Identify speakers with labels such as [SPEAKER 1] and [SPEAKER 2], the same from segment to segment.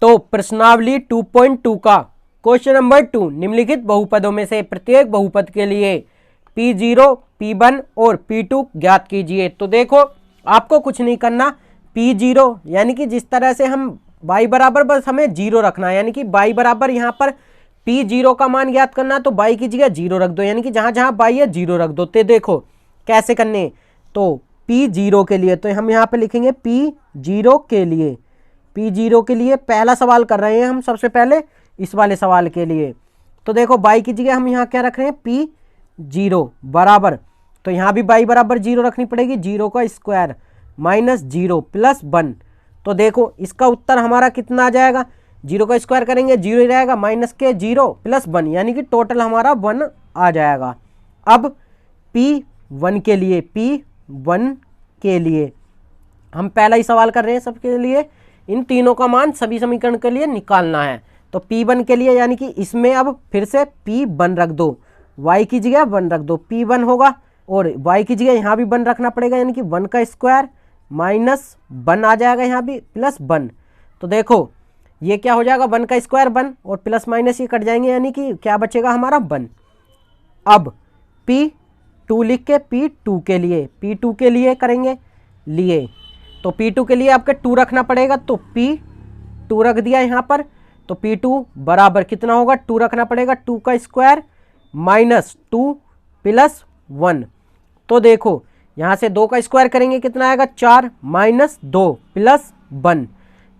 [SPEAKER 1] तो प्रश्नावली 2.2 का क्वेश्चन नंबर 2, निम्नलिखित बहुपदों में से प्रत्येक बहुपद के लिए P0, P1 और P2 ज्ञात कीजिए। तो देखो आपको कुछ नहीं करना, P0 यानी कि जिस तरह से हम y बराबर बस हमें 0 रखना है, यानी कि y बराबर यहाँ पर P0 का मान ज्ञात करना, तो y की जगह 0 रख दो, यानी कि जहाँ जहाँ y है 0 रख दो। तो देखो कैसे करने, तो P0 के लिए तो हम यहाँ पे लिखेंगे P0 के लिए, P0 के लिए पहला सवाल कर रहे हैं हम सबसे पहले इस वाले सवाल के लिए। तो देखो y की जगह हम यहाँ क्या रख रहे हैं, P0 बराबर, तो यहाँ भी y बराबर 0 रखनी पड़ेगी, 0 का स्क्वायर माइनस 0 प्लस 1। तो देखो इसका उत्तर हमारा कितना आ जाएगा, 0 का स्क्वायर करेंगे 0 ही रहेगा, माइनस के 0 प्लस 1, यानी कि टोटल हमारा 1 आ जाएगा। अब P1 के लिए, P1 के लिए हम पहला ही सवाल कर रहे हैं सबके लिए, इन तीनों का मान सभी समीकरण के लिए निकालना है। तो P1 के लिए यानी कि इसमें अब फिर से P1 रख दो, y की जगह 1 रख दो, P1 होगा, और y की जगह यहाँ भी 1 रखना पड़ेगा, यानी कि 1 का स्क्वायर माइनस 1 आ जाएगा, यहाँ भी प्लस 1। तो देखो ये क्या हो जाएगा, 1 का स्क्वायर 1 और प्लस माइनस ये कट जाएंगे, यानी कि क्या बचेगा हमारा 1। अब P2 लिख के P2 के लिए, P2 के लिए करेंगे लिए, तो P2 के लिए आपके 2 रखना पड़ेगा, तो P2 रख दिया यहाँ पर। तो P2 बराबर कितना होगा, 2 रखना पड़ेगा, 2 का स्क्वायर माइनस 2 प्लस 1। तो देखो यहाँ से 2 का स्क्वायर करेंगे कितना आएगा, 4 माइनस 2 प्लस 1।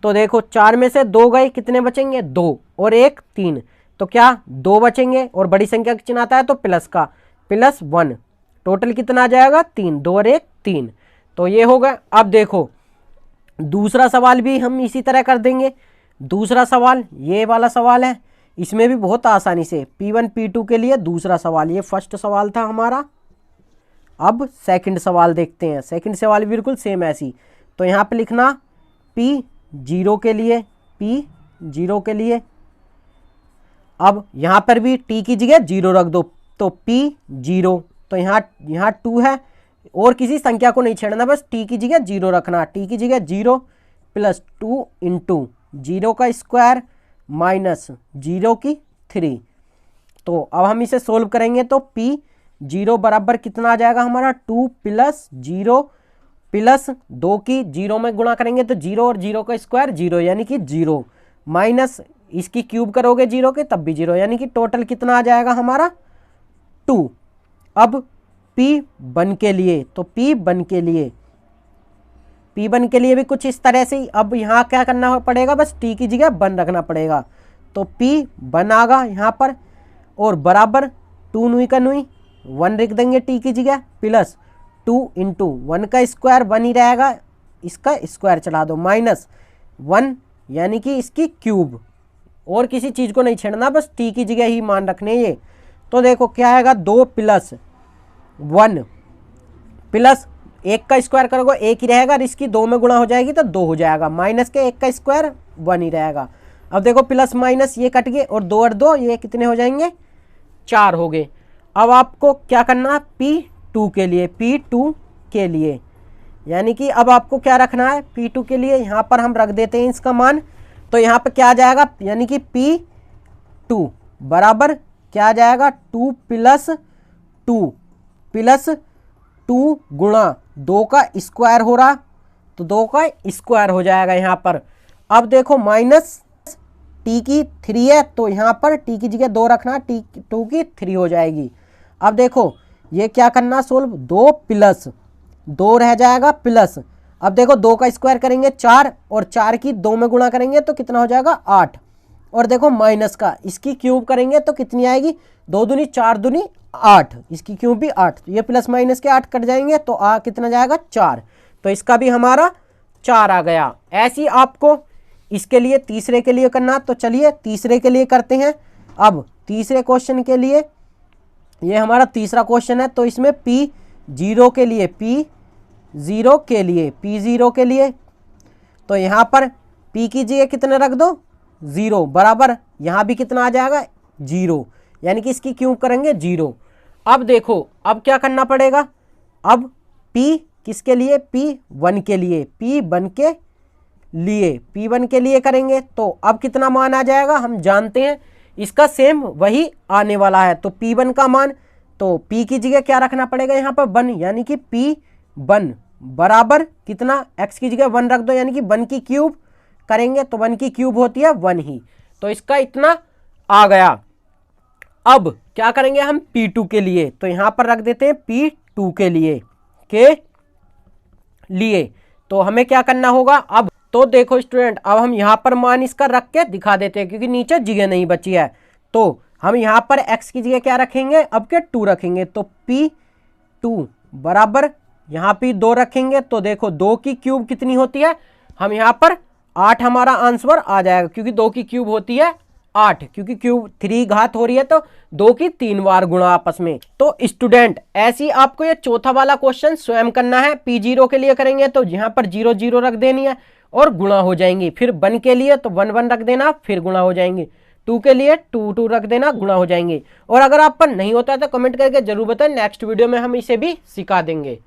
[SPEAKER 1] तो देखो 4 में से 2 गए, कितने बचेंगे, 2 और 1 3, तो क्या 2 बचेंगे, और बड़ी संख्या का चिन्ह आता है तो प्लस का, प्लस 1, टोटल कितना आ जाएगा 3, 2 और 1 3। तो ये होगा। अब देखो दूसरा सवाल भी हम इसी तरह कर देंगे। दूसरा सवाल ये वाला सवाल है, इसमें भी बहुत आसानी से P1 P2 के लिए दूसरा सवाल, ये फर्स्ट सवाल था हमारा। अब सेकंड सवाल देखते हैं, सेकंड सवाल बिल्कुल सेम ऐसी। तो यहाँ पे लिखना P0 के लिए, P0 के लिए, अब यहाँ पर भी t की जगह 0 रख दो, तो P0, तो यहाँ 2 है और किसी संख्या को नहीं छेड़ना, बस t की जगह 0 रखना, t की जगह 0 प्लस 2 इंटू 0 का स्क्वायर माइनस 0 की 3। तो अब हम इसे सोल्व करेंगे, तो P0 बराबर कितना आ जाएगा हमारा, 2 प्लस 0 प्लस 2 की 0 में गुणा करेंगे तो 0 और 0 का स्क्वायर 0, यानी कि 0 माइनस इसकी क्यूब करोगे 0 के तब भी 0, यानी कि टोटल कितना आ जाएगा हमारा 2। अब P1 के लिए, तो P1 के लिए, P1 के लिए भी कुछ इस तरह से ही। अब यहाँ क्या करना पड़ेगा, बस t की जगह 1 रखना पड़ेगा, तो P1 आगा यहाँ पर, और बराबर 2 नुई का नुई 1 लिख देंगे t की जगह, प्लस 2 इंटू 1 का स्क्वायर 1 ही रहेगा, इसका स्क्वायर चला दो, माइनस 1 यानी कि इसकी क्यूब, और किसी चीज़ को नहीं छेड़ना, बस t की जगह ही मान रखने ये। तो देखो क्या आएगा, 2 प्लस 1 प्लस 1 का स्क्वायर करोगे 1 ही रहेगा, और इसकी 2 में गुणा हो जाएगी तो 2 हो जाएगा, माइनस के 1 का स्क्वायर 1 ही रहेगा। अब देखो प्लस माइनस ये कट गए, और 2 और 2 ये कितने हो जाएंगे, 4 हो गए। अब आपको क्या करना है, P2 के लिए, P2 के लिए, यानी कि अब आपको क्या रखना है P2 के लिए, यहाँ पर हम रख देते हैं इसका मान। तो यहाँ पर क्या आ जाएगा, यानी कि P2 बराबर क्या आ जाएगा, 2 प्लस 2 गुणा 2 का स्क्वायर हो रहा, तो 2 का स्क्वायर हो जाएगा यहाँ पर। अब देखो माइनस t की 3 है, तो यहाँ पर t की जगह 2 रखना, t2 की 3 हो जाएगी। अब देखो ये क्या करना सोल्व, 2 प्लस 2 रह जाएगा प्लस, अब देखो 2 का स्क्वायर करेंगे 4, और 4 की 2 में गुणा करेंगे तो कितना हो जाएगा 8, और देखो माइनस का इसकी क्यूब करेंगे तो कितनी आएगी, 2 दूनी 4 दूनी 8, इसकी क्यूब भी 8, ये प्लस माइनस के 8 कट जाएंगे तो कितना जाएगा 4, तो इसका भी हमारा 4 आ गया। ऐसी आपको इसके लिए तीसरे के लिए करना, तो चलिए तीसरे के लिए करते हैं। अब तीसरे क्वेश्चन के लिए, ये हमारा तीसरा क्वेश्चन है, तो इसमें P0 के लिए, P0 के लिए, तो यहाँ पर P की जगह कितने रख दो 0 बराबर, यहाँ भी कितना आ जाएगा 0, यानी कि इसकी क्यूब करेंगे 0। अब देखो अब क्या करना पड़ेगा, अब P किसके लिए, P1 के लिए, P1 लिए P1 के लिए करेंगे तो अब कितना मान आ जाएगा, हम जानते हैं इसका सेम वही आने वाला है। तो P1 का मान, तो P की जगह क्या रखना पड़ेगा यहाँ पर 1, यानी कि P1 बराबर कितना, x की जगह 1 रख दो, यानी कि 1 की क्यूब करेंगे तो 1 की क्यूब होती है 1 ही, तो इसका इतना आ गया। अब क्या करेंगे हम P2 के लिए, तो यहां पर रख देते हैं P2 के लिए तो हमें क्या करना होगा अब, तो देखो स्टूडेंट, अब हम यहां पर मान इसका रख के दिखा देते हैं क्योंकि नीचे जगह नहीं बची है। तो हम यहां पर x की जगह क्या रखेंगे, अब के 2 रखेंगे, तो P2 बराबर यहां पे 2 रखेंगे, तो देखो 2 की क्यूब कितनी होती है, हम यहां पर 8 हमारा आंसर आ जाएगा, क्योंकि 2 की क्यूब होती है 8, क्योंकि क्यूब 3 घात हो रही है तो 2 की 3 बार गुणा आपस में। तो स्टूडेंट ऐसी आपको ये चौथा वाला क्वेश्चन स्वयं करना है। P0 के लिए करेंगे तो यहाँ पर 0 0 रख देनी है और गुणा हो जाएंगी, फिर 1 के लिए तो 1 1 रख देना, फिर गुणा हो जाएंगे, 2 के लिए 2 2 रख देना, गुणा हो जाएंगे। और अगर आप पर नहीं होता है तो कमेंट करके जरूर बताएं, नेक्स्ट वीडियो में हम इसे भी सिखा देंगे।